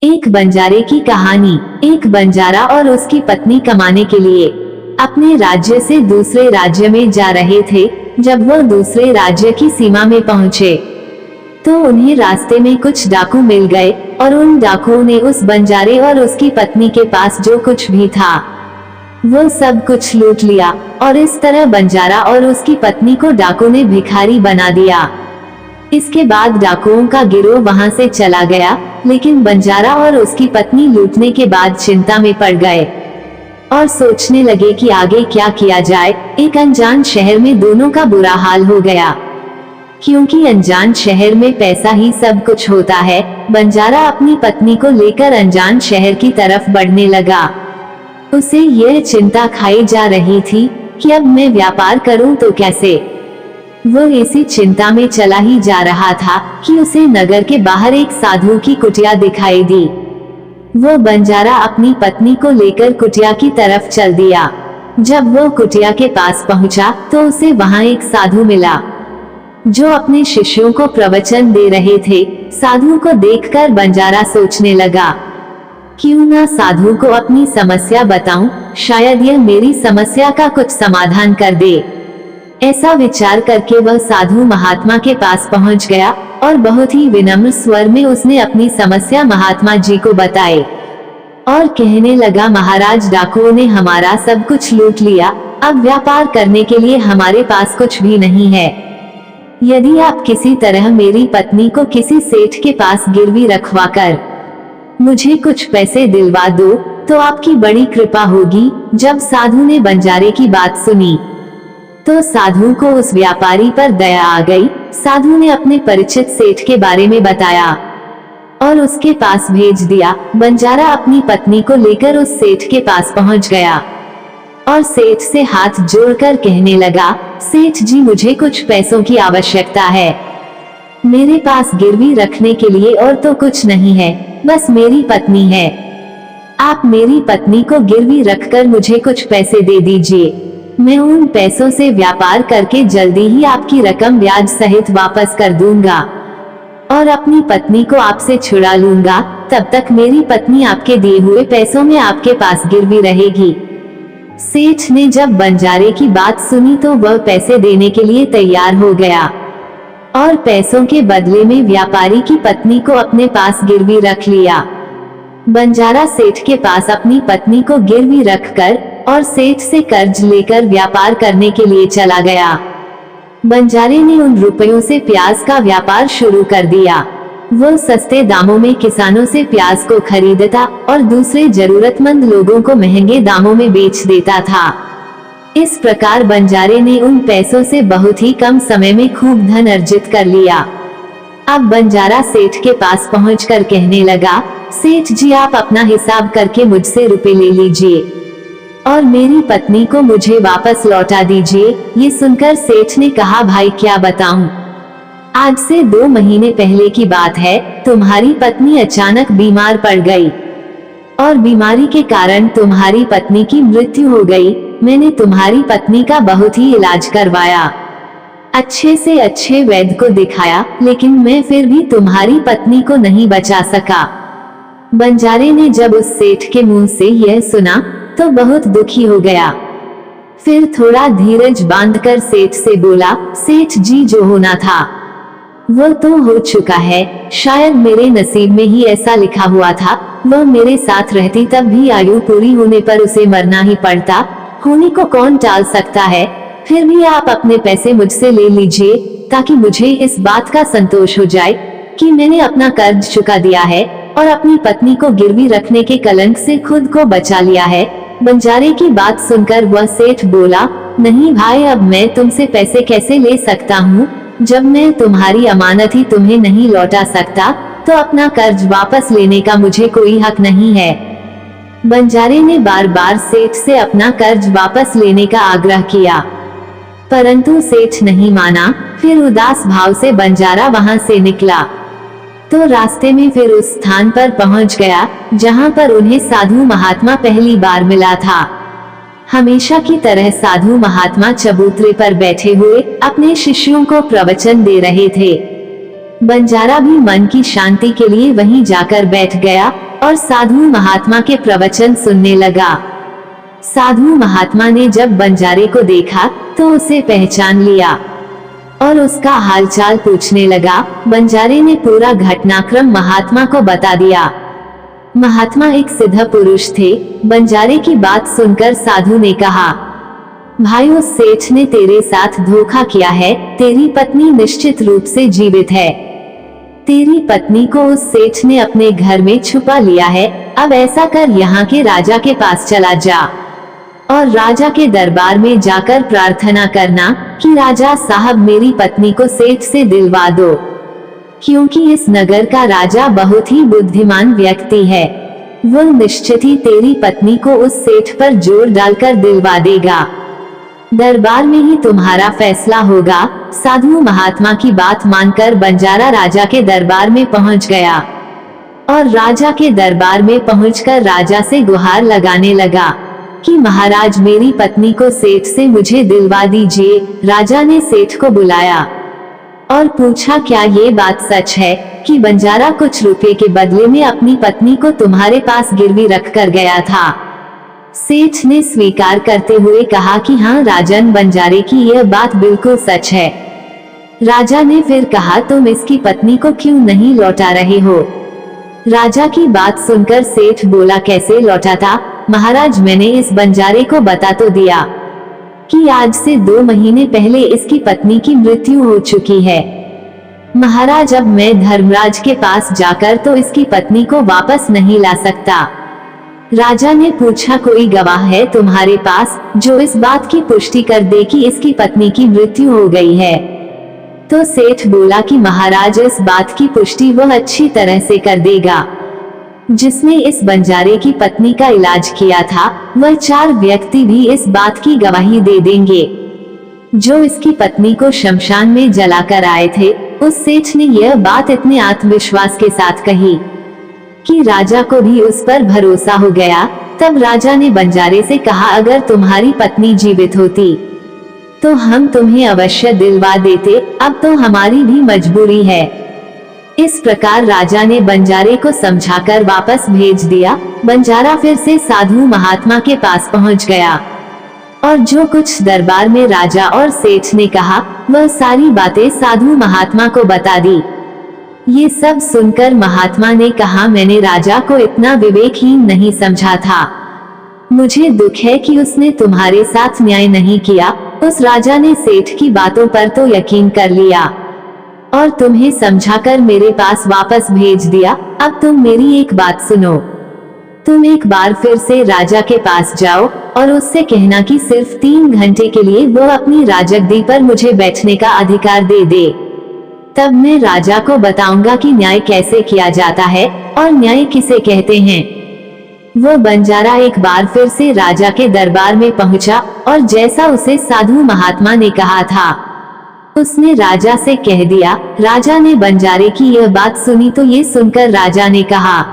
एक बंजारे की कहानी। एक बंजारा और उसकी पत्नी कमाने के लिए अपने राज्य से दूसरे राज्य में जा रहे थे। जब वह दूसरे राज्य की सीमा में पहुंचे तो उन्हें रास्ते में कुछ डाकू मिल गए और उन डाकुओं ने उस बंजारे और उसकी पत्नी के पास जो कुछ भी था वो सब कुछ लूट लिया और इस तरह बंजारा और उसकी पत्नी को डाकू ने भिखारी बना दिया। इसके बाद डाकुओं का गिरोह वहां से चला गया, लेकिन बंजारा और उसकी पत्नी लूटने के बाद चिंता में पड़ गए और सोचने लगे कि आगे क्या किया जाए। एक अनजान शहर में दोनों का बुरा हाल हो गया, क्योंकि अनजान शहर में पैसा ही सब कुछ होता है। बंजारा अपनी पत्नी को लेकर अनजान शहर की तरफ बढ़ने लगा। उसे यह चिंता खाई जा रही थी कि अब मैं व्यापार करूं तो कैसे। वो इसी चिंता में चला ही जा रहा था कि उसे नगर के बाहर एक साधु की कुटिया दिखाई दी। वो बंजारा अपनी पत्नी को लेकर कुटिया की तरफ चल दिया। जब वो कुटिया के पास पहुंचा तो उसे वहां एक साधु मिला जो अपने शिष्यों को प्रवचन दे रहे थे। साधु को देखकर बंजारा सोचने लगा, क्यों ना साधु को अपनी समस्या बताऊं, शायद यह मेरी समस्या का कुछ समाधान कर दे। ऐसा विचार करके वह साधु महात्मा के पास पहुंच गया और बहुत ही विनम्र स्वर में उसने अपनी समस्या महात्मा जी को बताई और कहने लगा, महाराज, डाकुओं ने हमारा सब कुछ लूट लिया। अब व्यापार करने के लिए हमारे पास कुछ भी नहीं है। यदि आप किसी तरह मेरी पत्नी को किसी सेठ के पास गिरवी रखवाकर मुझे कुछ पैसे दिलवा दो तो आपकी बड़ी कृपा होगी। जब साधु ने बंजारे की बात सुनी तो साधु को उस व्यापारी पर दया आ गई। साधु ने अपने परिचित सेठ के बारे में बताया और उसके पास भेज दिया। बंजारा अपनी पत्नी को लेकर उस सेठ के पास पहुंच गया और सेठ से हाथ जोड़कर कहने लगा, सेठ जी, मुझे कुछ पैसों की आवश्यकता है। मेरे पास गिरवी रखने के लिए और तो कुछ नहीं है, बस मेरी पत्नी है। आप मेरी पत्नी को गिरवी रखकर मुझे कुछ पैसे दे दीजिए। मैं उन पैसों से व्यापार करके जल्दी ही आपकी रकम ब्याज सहित वापस कर दूंगा और अपनी पत्नी को आपसे छुड़ा लूंगा। तब तक मेरी पत्नी आपके दिए हुए पैसों में आपके पास गिरवी रहेगी। सेठ ने जब बंजारे की बात सुनी तो वह पैसे देने के लिए तैयार हो गया और पैसों के बदले में व्यापारी की पत्नी को अपने पास गिरवी रख लिया। बंजारा सेठ के पास अपनी पत्नी को गिरवी रखकर और सेठ से कर्ज लेकर व्यापार करने के लिए चला गया। बंजारे ने उन रुपयों से प्याज का व्यापार शुरू कर दिया। वो सस्ते दामों में किसानों से प्याज को खरीदता और दूसरे जरूरतमंद लोगों को महंगे दामों में बेच देता था। इस प्रकार बंजारे ने उन पैसों से बहुत ही कम समय में खूब धन अर्जित कर लिया। अब बंजारा सेठ के पास पहुंचकर कहने लगा, सेठ जी, आप अपना हिसाब करके मुझसे रुपए ले लीजिए और मेरी पत्नी को मुझे वापस लौटा दीजिए। ये सुनकर सेठ ने कहा, भाई, क्या बताऊं, आज से 2 महीने पहले की बात है। तुम्हारी पत्नी अचानक बीमार पड़ गई और बीमारी के कारण तुम्हारी पत्नी की मृत्यु हो गई। मैंने तुम्हारी पत्नी का बहुत ही इलाज करवाया, अच्छे से अच्छे वैद्य को दिखाया, लेकिन मैं फिर भी तुम्हारी पत्नी को नहीं बचा सका। बंजारे ने जब उस सेठ के मुंह से यह सुना तो बहुत दुखी हो गया। फिर थोड़ा धीरज बांधकर सेठ से बोला, सेठ जी, जो होना था वो तो हो चुका है। शायद मेरे नसीब में ही ऐसा लिखा हुआ था। वह मेरे साथ रहती तब भी आयु पूरी होने पर उसे मरना ही पड़ता। होने को कौन टाल सकता है। फिर भी आप अपने पैसे मुझसे ले लीजिए ताकि मुझे इस बात का संतोष हो जाए कि मैंने अपना कर्ज चुका दिया है और अपनी पत्नी को गिरवी रखने के कलंक से खुद को बचा लिया है। बंजारे की बात सुनकर वह सेठ बोला, नहीं भाई, अब मैं तुमसे पैसे कैसे ले सकता हूँ। जब मैं तुम्हारी अमानत ही तुम्हें नहीं लौटा सकता तो अपना कर्ज वापस लेने का मुझे कोई हक नहीं है। बंजारे ने बार बार सेठ से अपना कर्ज वापस लेने का आग्रह किया, परंतु सेठ नहीं माना। फिर उदास भाव से बंजारा वहां से निकला तो रास्ते में फिर उस स्थान पर पहुंच गया जहां पर उन्हें साधु महात्मा पहली बार मिला था। हमेशा की तरह साधु महात्मा चबूतरे पर बैठे हुए अपने शिष्यों को प्रवचन दे रहे थे। बंजारा भी मन की शांति के लिए वहीं जाकर बैठ गया और साधु महात्मा के प्रवचन सुनने लगा। साधु महात्मा ने जब बंजारे को देखा तो उसे पहचान लिया और उसका हालचाल पूछने लगा। बंजारे ने पूरा घटनाक्रम महात्मा को बता दिया। महात्मा एक सिद्ध पुरुष थे। बंजारे की बात सुनकर साधु ने कहा, भाई उस सेठ ने तेरे साथ धोखा किया है। तेरी पत्नी निश्चित रूप से जीवित है। तेरी पत्नी को उस सेठ ने अपने घर में छुपा लिया है। अब ऐसा कर यहाँ के राजा के पास चला जा और राजा के दरबार में जाकर प्रार्थना करना कि राजा साहब मेरी पत्नी को सेठ से दिलवा दो, क्योंकि इस नगर का राजा बहुत ही बुद्धिमान व्यक्ति है। वह निश्चित ही तेरी पत्नी को उस सेठ पर जोर डालकर दिलवा देगा। दरबार में ही तुम्हारा फैसला होगा। साधु महात्मा की बात मानकर बंजारा राजा के दरबार में पहुंच गया और राजा के दरबार में पहुंचकर राजा से गुहार लगाने लगा कि महाराज मेरी पत्नी को सेठ से मुझे दिलवा दीजिए। राजा ने सेठ को बुलाया और पूछा, क्या ये बात सच है कि बंजारा कुछ रुपए के बदले में अपनी पत्नी को तुम्हारे पास गिरवी रख कर गया था? सेठ ने स्वीकार करते हुए कहा कि हाँ राजन, बंजारे की यह बात बिल्कुल सच है। राजा ने फिर कहा, तुम इसकी पत्नी को क्यों नहीं लौटा रहे हो? राजा की बात सुनकर सेठ बोला, कैसे लौटाता? महाराज मैंने इस बंजारे को बता तो दिया कि आज से 2 महीने पहले इसकी पत्नी की मृत्यु हो चुकी है। महाराज अब मैं धर्मराज के पास जाकर तो इसकी पत्नी को वापस नहीं ला सकता। राजा ने पूछा, कोई गवाह है तुम्हारे पास जो इस बात की पुष्टि कर दे कि इसकी पत्नी की मृत्यु हो गई है? तो सेठ बोला कि महाराज इस बात की पुष्टि वह अच्छी तरह से कर देगा जिसने इस बंजारे की पत्नी का इलाज किया था। वह 4 व्यक्ति भी इस बात की गवाही दे देंगे जो इसकी पत्नी को शमशान में जलाकर आए थे। उस सेठ ने यह बात इतने आत्मविश्वास के साथ कही कि राजा को भी उस पर भरोसा हो गया। तब राजा ने बंजारे से कहा, अगर तुम्हारी पत्नी जीवित होती तो हम तुम्हें अवश्य दिलवा देते, अब तो हमारी भी मजबूरी है। इस प्रकार राजा ने बंजारे को समझाकर वापस भेज दिया। बंजारा फिर से साधु महात्मा के पास पहुंच गया और जो कुछ दरबार में राजा और सेठ ने कहा वह सारी बातें साधु महात्मा को बता दी। ये सब सुनकर महात्मा ने कहा, मैंने राजा को इतना विवेकहीन नहीं समझा था। मुझे दुख है कि उसने तुम्हारे साथ न्याय नहीं किया। उस राजा ने सेठ की बातों पर तो यकीन कर लिया और तुम्हें समझाकर मेरे पास वापस भेज दिया। अब तुम मेरी एक बात सुनो। तुम एक बार फिर से राजा के पास जाओ और उससे कहना कि सिर्फ 3 घंटे के लिए वो अपनी राजगद्दी पर मुझे बैठने का अधिकार दे दे। तब मैं राजा को बताऊंगा कि न्याय कैसे किया जाता है और न्याय किसे कहते हैं। वो बंजारा एक बार फिर से राजा के दरबार में पहुंचा और जैसा उसे साधु महात्मा ने कहा था उसने राजा से कह दिया। राजा ने बंजारे की यह बात सुनी तो ये सुनकर राजा ने कहा,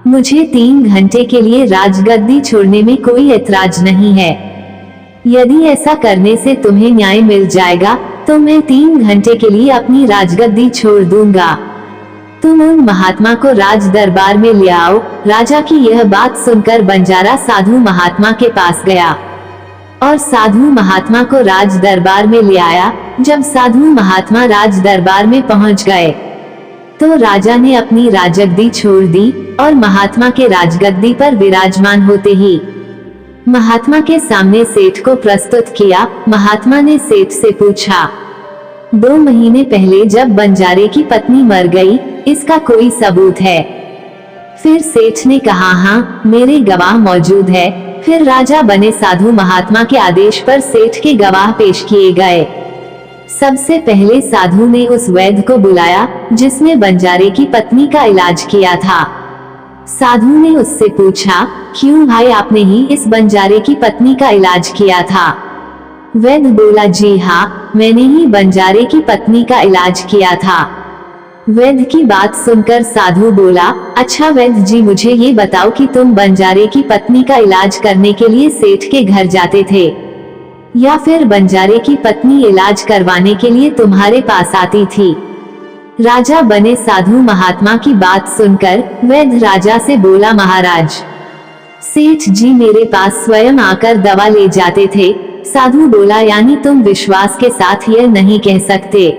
मुझे 3 घंटे के लिए राजगद्दी छोड़ने में कोई ऐतराज नहीं है। यदि ऐसा करने से तुम्हें न्याय मिल जाएगा तो मैं 3 घंटे के लिए अपनी राजगद्दी छोड़ दूंगा। तुम उन महात्मा को राज दरबार में ले आओ। राजा की यह बात सुनकर बंजारा साधु महात्मा के पास गया और साधु महात्मा को राज दरबार में ले आया। जब साधु महात्मा राज दरबार में पहुंच गए तो राजा ने अपनी राजगद्दी छोड़ दी और महात्मा के राजगद्दी पर विराजमान होते ही महात्मा के सामने सेठ को प्रस्तुत किया। महात्मा ने सेठ से पूछा, 2 महीने पहले जब बंजारे की पत्नी मर गई, इसका कोई सबूत है? फिर सेठ ने कहा, हाँ मेरे गवाह मौजूद है। फिर राजा बने साधु महात्मा के आदेश पर सेठ के गवाह पेश किए गए। सबसे पहले साधु ने उस वैद्य को बुलाया जिसने बंजारे की पत्नी का इलाज किया था। साधु ने उससे पूछा, क्यों भाई आपने ही इस बंजारे की पत्नी का इलाज किया था? वैद्य बोला, जी हाँ मैंने ही बंजारे की पत्नी का इलाज किया था। वैद्य की बात सुनकर साधु बोला, अच्छा वैद्य जी मुझे ये बताओ कि तुम बंजारे की पत्नी का इलाज करने के लिए सेठ के घर जाते थे या फिर बंजारे की पत्नी इलाज करवाने के लिए तुम्हारे पास आती थी? राजा बने साधु महात्मा की बात सुनकर वैद्य राजा से बोला, महाराज, सेठ जी मेरे पास स्वयं आकर दवा ले जाते थे। साधु बोला, यानी तुम विश्वास के साथ यह नहीं कह सकते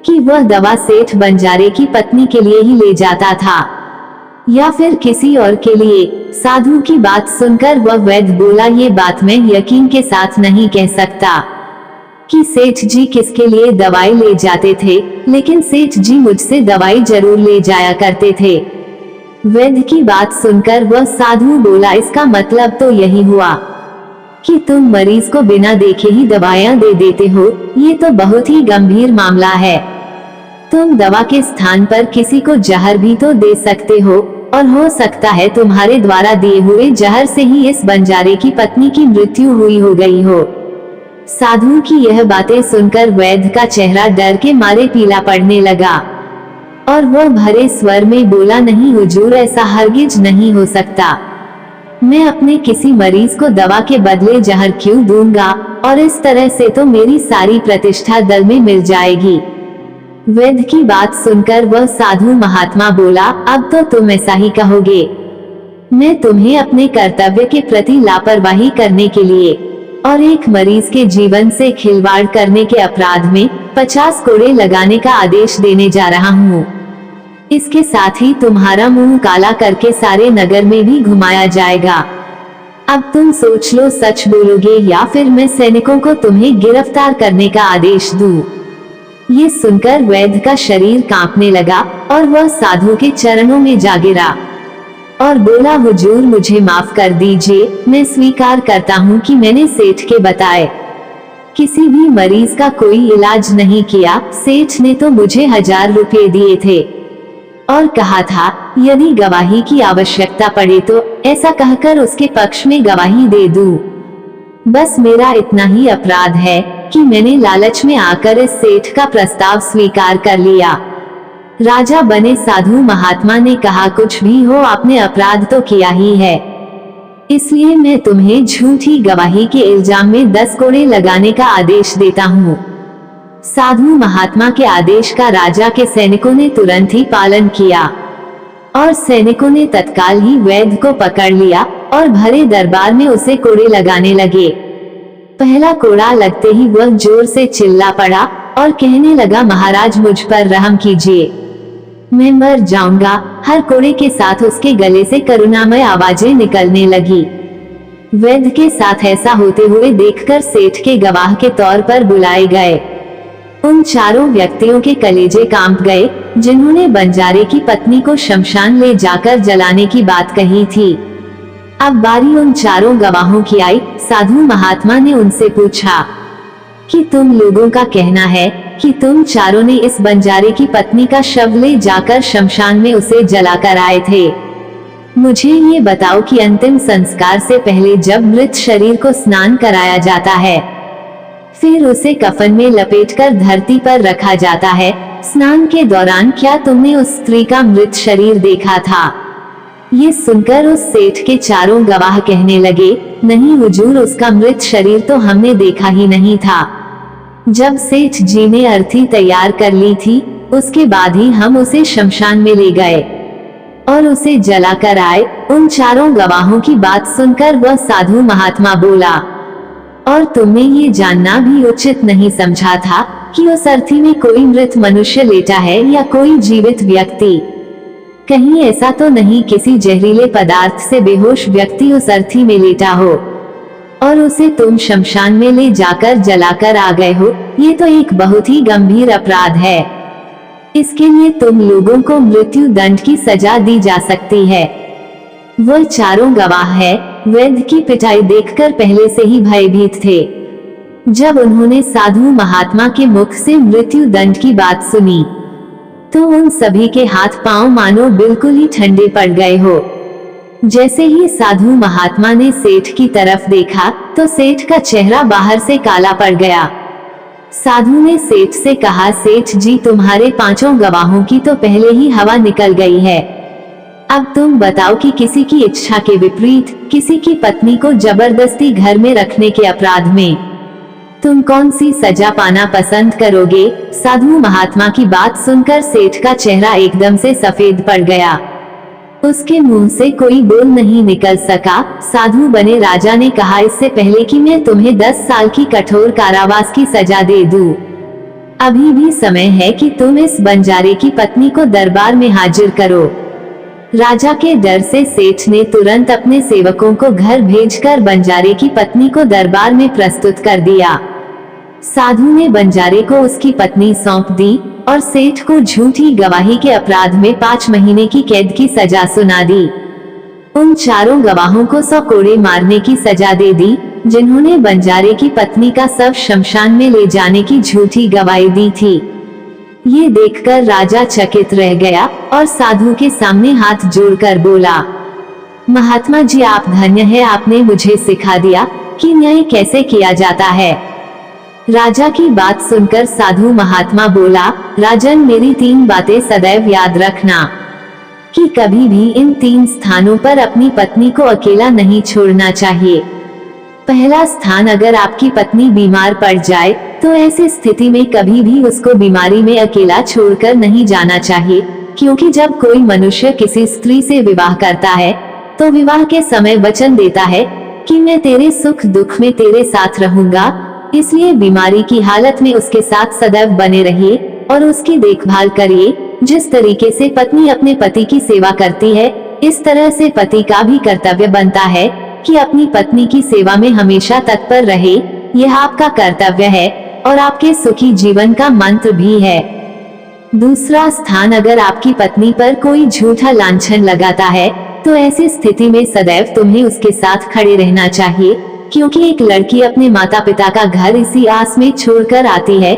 कि वह दवा सेठ बंजारे की पत्नी के लिए ही ले जाता था या फिर किसी और के लिए? साधु की बात सुनकर वह वैद्य बोला, ये बात मैं यकीन के साथ नहीं कह सकता कि सेठ जी किसके लिए दवाई ले जाते थे, लेकिन सेठ जी मुझसे दवाई जरूर ले जाया करते थे। वैद्य की बात सुनकर वह साधु बोला, इसका मतलब तो यही हुआ कि तुम मरीज को बिना देखे ही दवाइयां दे देते हो। ये तो बहुत ही गंभीर मामला है। तुम दवा के स्थान पर किसी को जहर भी तो दे सकते हो, और हो सकता है तुम्हारे द्वारा दिए हुए जहर से ही इस बंजारे की पत्नी की मृत्यु हुई हो गई हो। साधु की यह बातें सुनकर वैद्य का चेहरा डर के मारे पीला पड़ने लगा और वह भरे स्वर में बोला, नहीं हुजूर, ऐसा हरगिज नहीं हो सकता। मैं अपने किसी मरीज को दवा के बदले जहर क्यों दूंगा, और इस तरह से तो मेरी सारी प्रतिष्ठा दल में मिल जाएगी। वैद्य की बात सुनकर वह साधु महात्मा बोला, अब तो तुम ऐसा ही कहोगे। मैं तुम्हें अपने कर्तव्य के प्रति लापरवाही करने के लिए और एक मरीज के जीवन से खिलवाड़ करने के अपराध में 50 कोड़े लगाने का आदेश देने जा रहा हूँ। इसके साथ ही तुम्हारा मुंह काला करके सारे नगर में भी घुमाया जाएगा। अब तुम सोच लो, सच बोलोगे या फिर मैं सैनिकों को तुम्हें गिरफ्तार करने का आदेश दूं। ये सुनकर वैद्य का शरीर कांपने लगा और वह साधु के चरणों में जा गिरा और बोला, हुजूर मुझे माफ कर दीजिए। मैं स्वीकार करता हूँ कि मैंने सेठ के बताए किसी भी मरीज का कोई इलाज नहीं किया। सेठ ने तो मुझे 1000 रुपये दिए थे और कहा था यदि गवाही की आवश्यकता पड़े तो ऐसा कहकर उसके पक्ष में गवाही दे दूं। बस मेरा इतना ही अपराध है कि मैंने लालच में आकर इस सेठ का प्रस्ताव स्वीकार कर लिया। राजा बने साधु महात्मा ने कहा, कुछ भी हो, आपने अपराध तो किया ही है, इसलिए मैं तुम्हें झूठी गवाही के इल्जाम में 10 कोड़े लगाने का आदेश देता हूँ। साधु महात्मा के आदेश का राजा के सैनिकों ने तुरंत ही पालन किया और सैनिकों ने तत्काल ही वैद्य को पकड़ लिया और भरे दरबार में उसे कोड़े लगाने लगे। पहला कोड़ा लगते ही वह जोर से चिल्ला पड़ा और कहने लगा, महाराज मुझ पर रहम कीजिए, मैं मर जाऊंगा। हर कोड़े के साथ उसके गले से करुणामय आवाजें निकलने लगी। वैद्य के साथ ऐसा होते हुए देखकर सेठ के गवाह के तौर पर बुलाए गए। उन चारों व्यक्तियों के कलेजे कांप गए जिन्होंने बंजारे की पत्नी को शमशान ले जाकर जलाने की बात कही थी। अब बारी उन चारों गवाहों की आई। साधु महात्मा ने उनसे पूछा कि तुम लोगों का कहना है कि तुम चारों ने इस बंजारे की पत्नी का शव ले जाकर शमशान में उसे जलाकर आए थे। मुझे ये बताओ कि अंतिम संस्कार से पहले जब मृत शरीर को स्नान कराया जाता है, फिर उसे कफन में लपेटकर धरती पर रखा जाता है, स्नान के दौरान क्या तुमने उस स्त्री का मृत शरीर देखा था? ये सुनकर उस सेठ के चारों गवाह कहने लगे, नहीं हुजूर, उसका मृत शरीर तो हमने देखा ही नहीं था। जब सेठ जी ने अर्थी तैयार कर ली थी, उसके बाद ही हम उसे शमशान में ले गए और उसे जलाकर आए। उन चारों गवाहों की बात सुनकर वह साधु महात्मा बोला, और तुमने ये जानना भी उचित नहीं समझा था कि उस अर्थी में कोई मृत मनुष्य लेटा है या कोई जीवित व्यक्ति? कहीं ऐसा तो नहीं किसी जहरीले पदार्थ से बेहोश व्यक्ति उस अर्थी में लेटा हो और उसे तुम शमशान में ले जाकर जलाकर आ गए हो? ये तो एक बहुत ही गंभीर अपराध है। इसके लिए तुम लोगों को मृत्यु दंड की सजा दी जा सकती है। वह चारों गवाह है वैद्य की पिटाई देखकर पहले से ही भयभीत थे। जब उन्होंने साधु महात्मा के मुख से मृत्यु दंड की बात सुनी तो उन सभी के हाथ पांव मानो बिल्कुल ही ठंडे पड़ गए हो। जैसे ही साधु महात्मा ने सेठ की तरफ देखा तो सेठ का चेहरा बाहर से काला पड़ गया। साधु ने सेठ से कहा, सेठ जी, तुम्हारे 5 गवाहों की तो पहले ही हवा निकल गई है। अब तुम बताओ कि किसी की इच्छा के विपरीत किसी की पत्नी को जबरदस्ती घर में रखने के अपराध में तुम कौन सी सजा पाना पसंद करोगे? साधु महात्मा की बात सुनकर सेठ का चेहरा एकदम से सफेद पड़ गया। उसके मुंह से कोई बोल नहीं निकल सका। साधु बने राजा ने कहा, इससे पहले कि मैं तुम्हें 10 साल की कठोर कारावास की सजा दे दूं, अभी भी समय है कि तुम इस बंजारे की पत्नी को दरबार में हाजिर करो। राजा के डर से सेठ ने तुरंत अपने सेवकों को घर भेजकर बंजारे की पत्नी को दरबार में प्रस्तुत कर दिया। साधु ने बंजारे को उसकी पत्नी सौंप दी और सेठ को झूठी गवाही के अपराध में 5 महीने की कैद की सजा सुना दी। उन चारों गवाहों को 100 कोड़े मारने की सजा दे दी, जिन्होंने बंजारे की पत्नी का शव शमशान में ले जाने की झूठी गवाही दी थी। ये देखकर राजा चकित रह गया और साधु के सामने हाथ जोड़कर बोला, महात्मा जी आप धन्य है, आपने मुझे सिखा दिया कि न्याय कैसे किया जाता है। राजा की बात सुनकर साधु महात्मा बोला, राजन मेरी 3 बातें सदैव याद रखना कि कभी भी इन 3 स्थानों पर अपनी पत्नी को अकेला नहीं छोड़ना चाहिए। पहला स्थान, अगर आपकी पत्नी बीमार पड़ जाए तो ऐसी स्थिति में कभी भी उसको बीमारी में अकेला छोड़कर नहीं जाना चाहिए, क्योंकि जब कोई मनुष्य किसी स्त्री से विवाह करता है तो विवाह के समय वचन देता है कि मैं तेरे सुख दुख में तेरे साथ रहूंगा। इसलिए बीमारी की हालत में उसके साथ सदैव बने रहिए और उसकी देखभाल करिए। जिस तरीके से पत्नी अपने पति की सेवा करती है, इस तरह से पति का भी कर्तव्य बनता है कि अपनी पत्नी की सेवा में हमेशा तत्पर रहे। यह आपका कर्तव्य है और आपके सुखी जीवन का मंत्र भी है। दूसरा स्थान, अगर आपकी पत्नी पर कोई झूठा लांछन लगाता है तो ऐसी स्थिति में सदैव तुम्हें उसके साथ खड़े रहना चाहिए, क्योंकि एक लड़की अपने माता पिता का घर इसी आस में छोड़कर आती है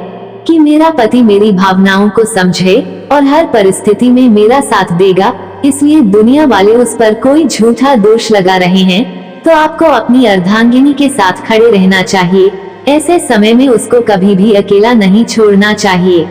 कि मेरा पति मेरी भावनाओं को समझे और हर परिस्थिति में मेरा साथ देगा। इसलिए दुनिया वाले उस पर कोई झूठा दोष लगा रहे हैं तो आपको अपनी अर्धांगिनी के साथ खड़े रहना चाहिए। ऐसे समय में उसको कभी भी अकेला नहीं छोड़ना चाहिए।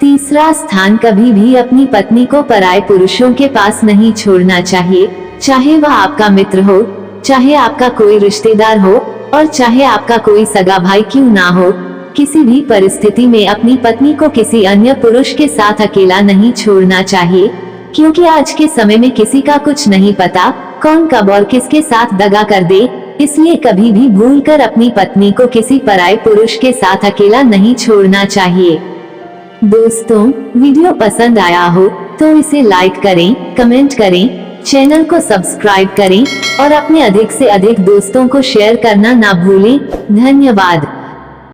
तीसरा स्थान, कभी भी अपनी पत्नी को पराये पुरुषों के पास नहीं छोड़ना चाहिए, चाहे वह आपका मित्र हो, चाहे आपका कोई रिश्तेदार हो और चाहे आपका कोई सगा भाई क्यों ना हो। किसी भी परिस्थिति में अपनी पत्नी को किसी अन्य पुरुष के साथ अकेला नहीं छोड़ना चाहिए, क्योंकि आज के समय में किसी का कुछ नहीं पता, कौन कब और किसके साथ दगा कर दे। इसलिए कभी भी भूलकर अपनी पत्नी को किसी पराये पुरुष के साथ अकेला नहीं छोड़ना चाहिए। दोस्तों, वीडियो पसंद आया हो तो इसे लाइक करें, कमेंट करें, चैनल को सब्सक्राइब करें और अपने अधिक से अधिक दोस्तों को शेयर करना ना भूलें। धन्यवाद।